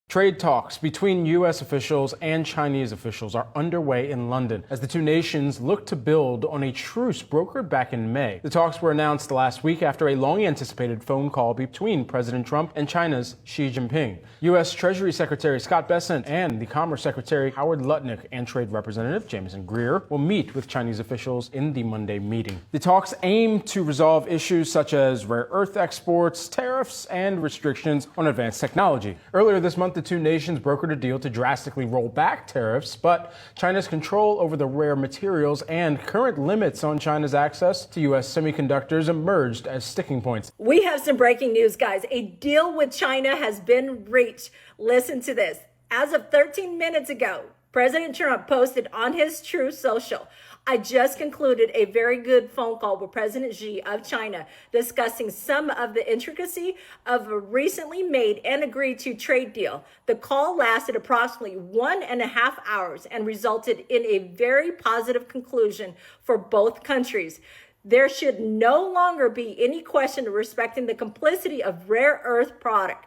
Trade talks between U.S. officials and Chinese officials are underway in London as the two nations look to build on a truce brokered back in May. The talks were announced last week after a long-anticipated phone call between President Trump and China's Xi Jinping. U.S. Treasury Secretary Scott Bessent and the Commerce Secretary Howard Lutnick and Trade Representative Jamieson Greer will meet with Chinese officials in the Monday meeting. The talks aim to resolve issues such as rare earth exports, tariffs, and restrictions on advanced technology. Earlier this month, the two nations brokered a deal to drastically roll back tariffs, but China's control over the rare materials and current limits on China's access to U.S. semiconductors emerged as sticking points. We have some breaking news, guys. A deal with China has been reached. Listen to this. As of 13 minutes ago, President Trump posted on his Truth Social, I just concluded a very good phone call with President Xi of China discussing some of the intricacy of a recently made and agreed to trade deal. The call lasted approximately 1.5 hours and resulted in a very positive conclusion for both countries. There should no longer be any question respecting the complicity of rare earth product.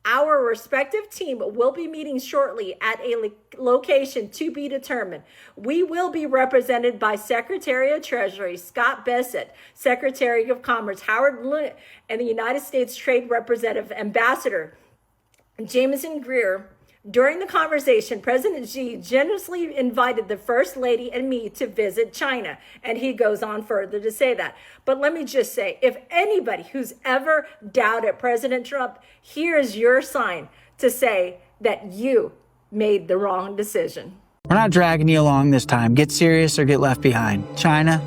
Our respective team will be meeting shortly at a location to be determined. We will be represented by Secretary of Treasury Scott Bessent, Secretary of Commerce Howard Lutnick, and the United States Trade Representative Ambassador Jamieson Greer. During the conversation, President Xi generously invited the First Lady and me to visit China, and he goes on further to say that. But let me just say, if anybody who's ever doubted President Trump, here's your sign to say that you made the wrong decision. We're not dragging you along this time. Get serious or get left behind. China,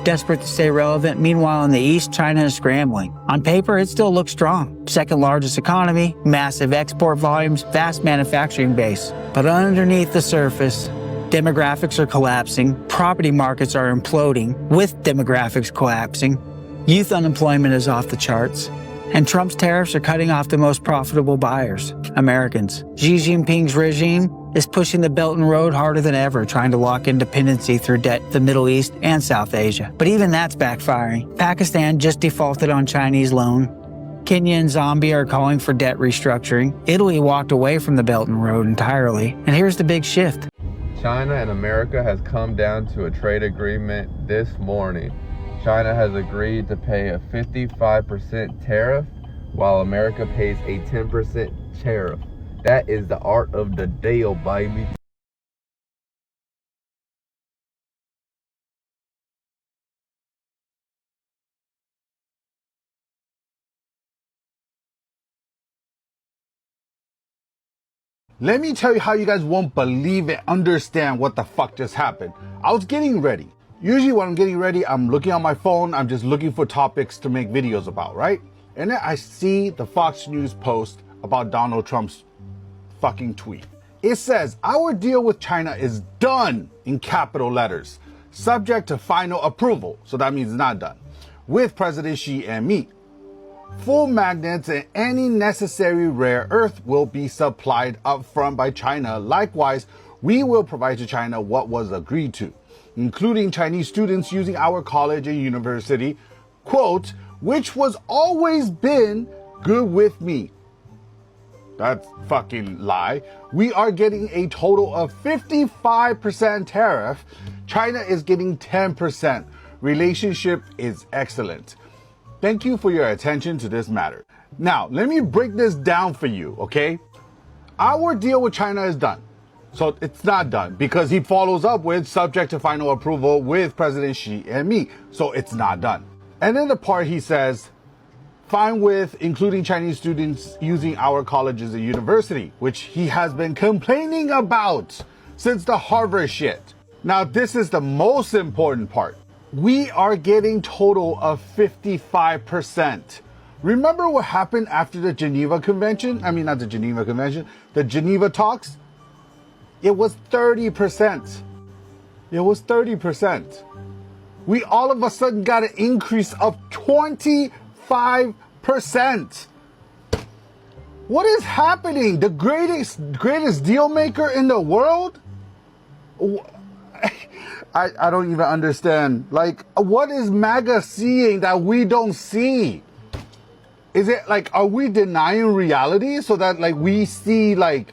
desperate to stay relevant. Meanwhile, in the East, China is scrambling. On paper, it still looks strong. Second largest economy, massive export volumes, vast manufacturing base. But underneath the surface, demographics are collapsing, property markets are imploding with demographics collapsing, youth unemployment is off the charts, and Trump's tariffs are cutting off the most profitable buyers, Americans. Xi Jinping's regime is pushing the Belt and Road harder than ever, trying to lock in dependency through debt to the Middle East and South Asia. But even that's backfiring. Pakistan just defaulted on Chinese loan. Kenya and Zambia are calling for debt restructuring. Italy walked away from the Belt and Road entirely. And here's the big shift. China and America has come down to a trade agreement this morning. China has agreed to pay a 55% tariff while America pays a 10% tariff. That is the art of the deal, baby. Let me tell you how you guys won't believe it, understand what the fuck just happened. I was getting ready. Usually when I'm getting ready, I'm looking on my phone, I'm just looking for topics to make videos about, right? And then I see the Fox News post about Donald Trump's fucking tweet. It says, our deal with China is done in capital letters, subject to final approval. So that means it's not done. With President Xi and me. Full magnets and any necessary rare earth will be supplied upfront by China. Likewise, we will provide to China what was agreed to, including Chinese students using our college and university, quote, which was always been good with me. That's fucking lie. We are getting a total of 55% tariff. China is getting 10%. Relationship is excellent. Thank you for your attention to this matter. Now, let me break this down for you, okay? Our deal with China is done. So it's not done because he follows up with subject to final approval with President Xi and me. So it's not done. And then the part he says, fine with including Chinese students using our colleges and university, which he has been complaining about since the Harvard shit. Now, this is the most important part. We are getting total of 55%. Remember what happened after the Geneva Convention? I mean, not the Geneva Convention, the Geneva talks? It was 30%. It was 30%. We all of a sudden got an increase of 25%. What is happening? The greatest deal maker in the world? I don't even understand. Like, what is MAGA seeing that we don't see? Is it like, are we denying reality so that like we see like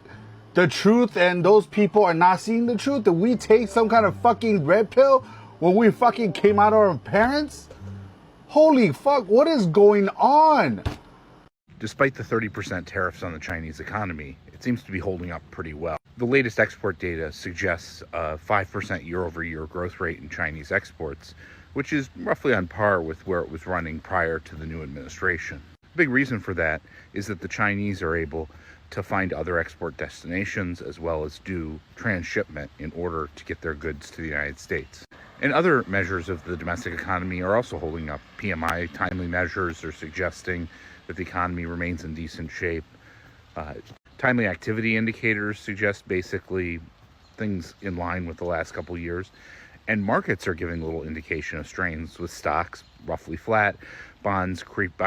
the truth and those people are not seeing the truth? Did we take some kind of fucking red pill when we fucking came out of our parents? Holy fuck, what is going on? Despite the 30% tariffs on the Chinese economy, it seems to be holding up pretty well. The latest export data suggests a 5% year-over-year growth rate in Chinese exports, which is roughly on par with where it was running prior to the new administration. A big reason for that is that the Chinese are able to find other export destinations as well as do transshipment in order to get their goods to the United States. And other measures of the domestic economy are also holding up. PMI timely measures are suggesting that the economy remains in decent shape. Timely activity indicators suggest basically things in line with the last couple years. And markets are giving little indication of strains, with stocks roughly flat, bond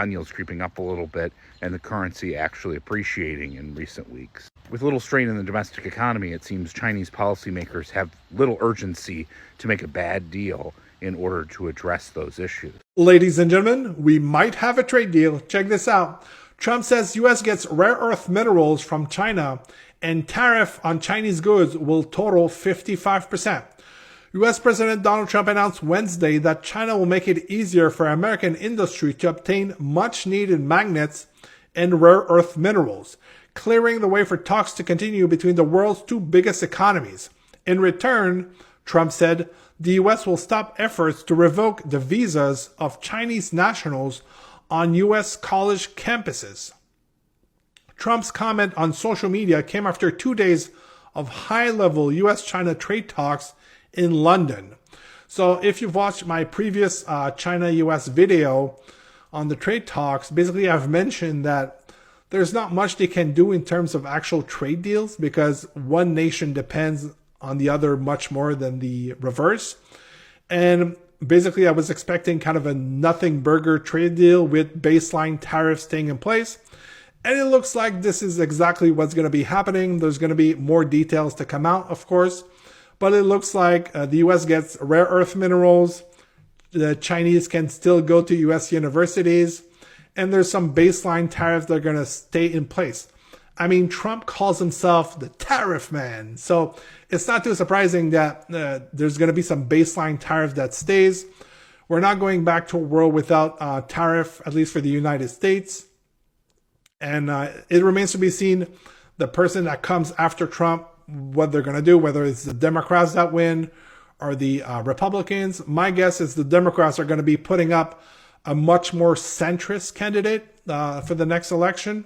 yields creeping up a little bit, and the currency actually appreciating in recent weeks. With little strain in the domestic economy, it seems Chinese policymakers have little urgency to make a bad deal in order to address those issues. Ladies and gentlemen, we might have a trade deal. Check this out. Trump says U.S. gets rare earth minerals from China, and tariff on Chinese goods will total 55%. U.S. President Donald Trump announced Wednesday that China will make it easier for American industry to obtain much-needed magnets and rare earth minerals, clearing the way for talks to continue between the world's two biggest economies. In return, Trump said, the U.S. will stop efforts to revoke the visas of Chinese nationals on U.S. college campuses. Trump's comment on social media came after 2 days of high-level U.S.-China trade talks in London. So if you've watched my previous China-US video on the trade talks, basically I've mentioned that there's not much they can do in terms of actual trade deals because one nation depends on the other much more than the reverse. And basically I was expecting kind of a nothing burger trade deal with baseline tariffs staying in place. And it looks like this is exactly what's going to be happening. There's going to be more details to come out, of course. But it looks like the U.S. gets rare earth minerals. The Chinese can still go to U.S. universities. And there's some baseline tariffs that are going to stay in place. I mean, Trump calls himself the tariff man. So it's not too surprising that there's going to be some baseline tariff that stays. We're not going back to a world without tariff, at least for the United States. And it remains to be seen the person that comes after Trump, what they're going to do, whether it's the Democrats that win or the Republicans. My guess is the Democrats are going to be putting up a much more centrist candidate for the next election.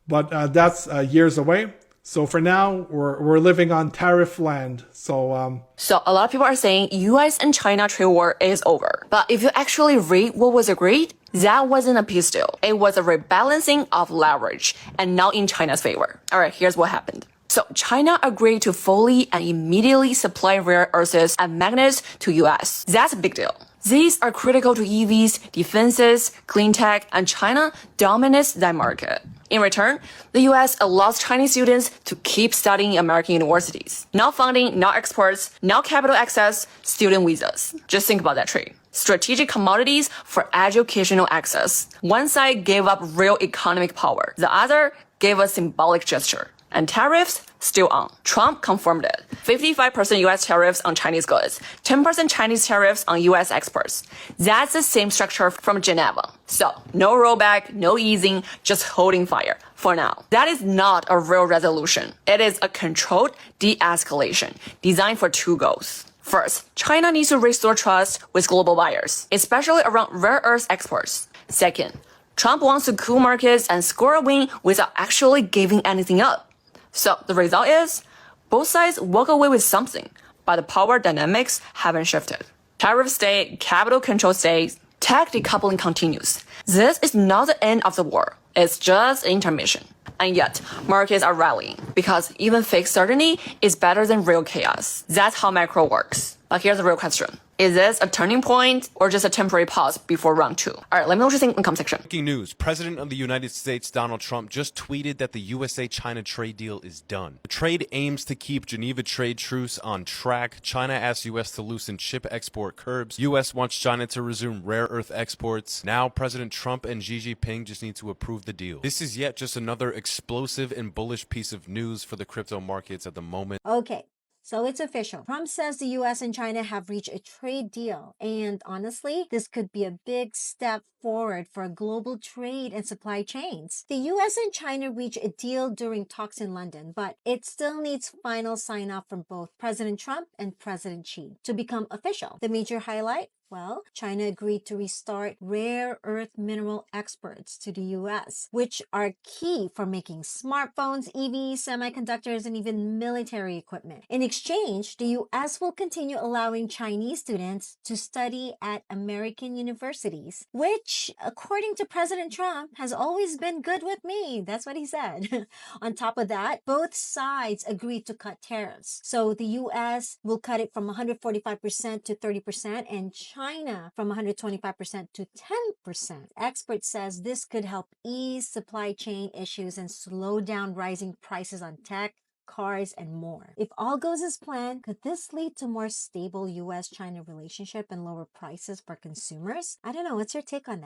But that's years away. So for now, we're living on tariff land. So a lot of people are saying US and China trade war is over. But if you actually read what was agreed, that wasn't a peace deal. It was a rebalancing of leverage and not in China's favor. All right, here's what happened. So China agreed to fully and immediately supply rare earths and magnets to US. That's a big deal. These are critical to EVs, defenses, clean tech, and China dominates that market. In return, the US allows Chinese students to keep studying in American universities. No funding, no exports, no capital access, student visas. Just think about that trade. Strategic commodities for educational access. One side gave up real economic power. The other gave a symbolic gesture. And tariffs still on. Trump confirmed it. 55% US tariffs on Chinese goods, 10% Chinese tariffs on US exports. That's the same structure from Geneva. So no rollback, no easing, just holding fire for now. That is not a real resolution. It is a controlled de-escalation designed for two goals. First, China needs to restore trust with global buyers, especially around rare earth exports. Second, Trump wants to cool markets and score a win without actually giving anything up. So the result is, both sides walk away with something, but the power dynamics haven't shifted. Tariffs stay, capital control stays, tech decoupling continues. This is not the end of the war. It's just an intermission. And yet, markets are rallying, because even fake certainty is better than real chaos. That's how macro works. But here's the real question. Is this a turning point or just a temporary pause before round 2? All right, let me know what you think in the comment section. Breaking news. President of the United States, Donald Trump, just tweeted that the USA-China trade deal is done. The trade aims to keep Geneva trade truce on track. China asks U.S. to loosen chip export curbs. U.S. wants China to resume rare earth exports. Now President Trump and Xi Jinping just need to approve the deal. This is yet just another explosive and bullish piece of news for the crypto markets at the moment. Okay. So it's official. Trump says the US and China have reached a trade deal. And honestly, this could be a big step forward for global trade and supply chains. The US and China reached a deal during talks in London, but it still needs final sign-off from both President Trump and President Xi to become official. The major highlight? Well, China agreed to restart rare earth mineral exports to the US, which are key for making smartphones, EVs, semiconductors, and even military equipment. In exchange, the US will continue allowing Chinese students to study at American universities, which, according to President Trump, has always been good with me. That's what he said. On top of that, both sides agreed to cut tariffs. So the US will cut it from 145% to 30%, and China from 125% to 10%. Expert says this could help ease supply chain issues and slow down rising prices on tech, cars, and more. If all goes as planned, could this lead to more stable US-China relationship and lower prices for consumers? I don't know. What's your take on that?